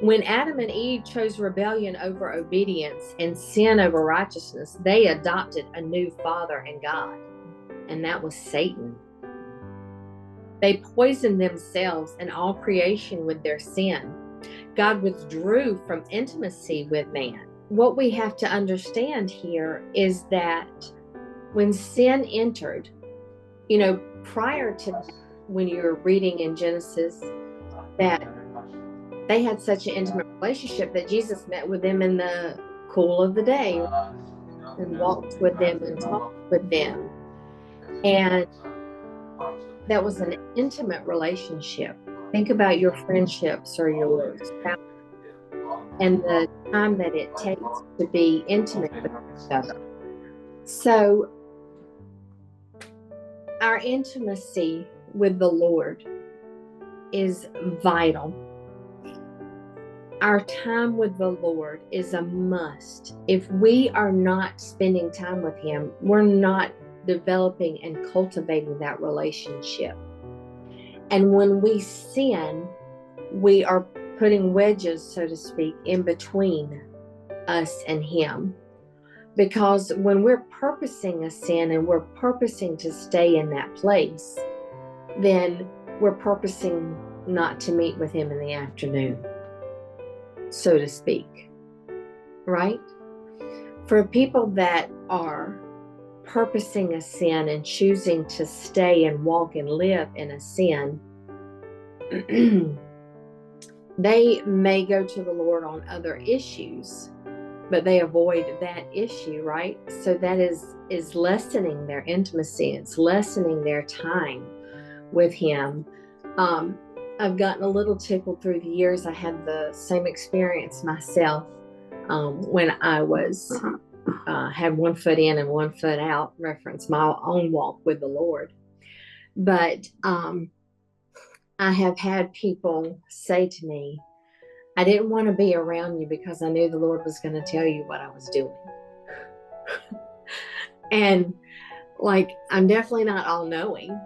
When Adam and Eve chose rebellion over obedience and sin over righteousness, they adopted a new father in God, and that was Satan. They poisoned themselves and all creation with their sin. God withdrew from intimacy with man. What we have to understand here is that when sin entered, prior to when you're reading in Genesis, that they had such an intimate relationship that Jesus met with them in the cool of the day and walked with them and talked with them. And that was an intimate relationship. Think about your friendships or your spouse and the time that it takes to be intimate with each other. So our intimacy with the Lord is vital. Our time with the Lord is a must. If we are not spending time with Him, we're not developing and cultivating that relationship. And when we sin, we are putting wedges, so to speak, in between us and Him. Because when we're purposing a sin and we're purposing to stay in that place, then we're purposing not to meet with Him in the afternoon, so to speak, right? For people that are purposing a sin and choosing to stay and walk and live in a sin, they may go to the Lord on other issues, but they avoid that issue, right? So that is lessening their intimacy. It's lessening their time with Him. I've gotten a little tickled through the years. I had the same experience myself when I was had one foot in and one foot out, reference my own walk with the Lord. But I have had people say to me, I didn't want to be around you because I knew the Lord was going to tell you what I was doing. And I'm definitely not all knowing,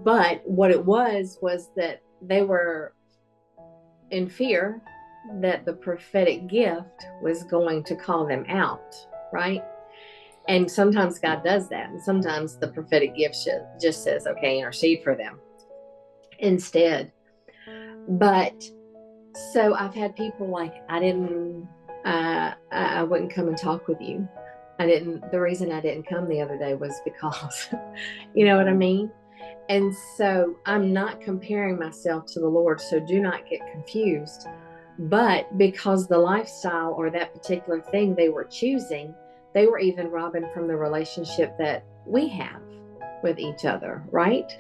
but what it was that they were in fear that the prophetic gift was going to call them out, right? And sometimes God does that. And sometimes the prophetic gift just says, okay, intercede for them instead. But so I've had people I wouldn't come and talk with you. The reason I didn't come the other day was because, you know what I mean? And so I'm not comparing myself to the Lord, so do not get confused. But because the lifestyle or that particular thing they were choosing, they were even robbing from the relationship that we have with each other, right?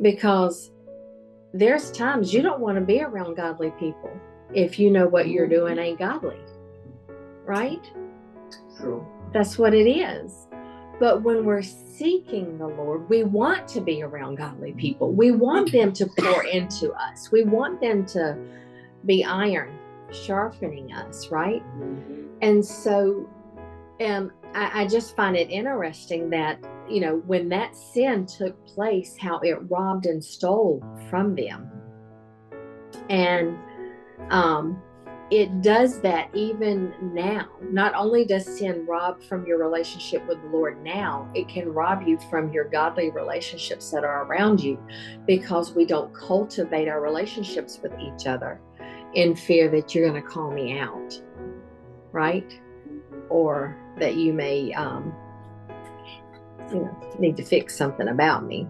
Because there's times you don't want to be around godly people if you know what you're doing ain't godly, right? True. That's what it is. But when we're seeking the Lord, we want to be around godly people. We want them to pour into us. We want them to be iron sharpening us, right? Mm-hmm. And so I just find it interesting that, when that sin took place, how it robbed and stole from them. And it does that even now. Not only does sin rob from your relationship with the Lord now, it can rob you from your godly relationships that are around you, because we don't cultivate our relationships with each other in fear that you're going to call me out, right? Or that you may need to fix something about me.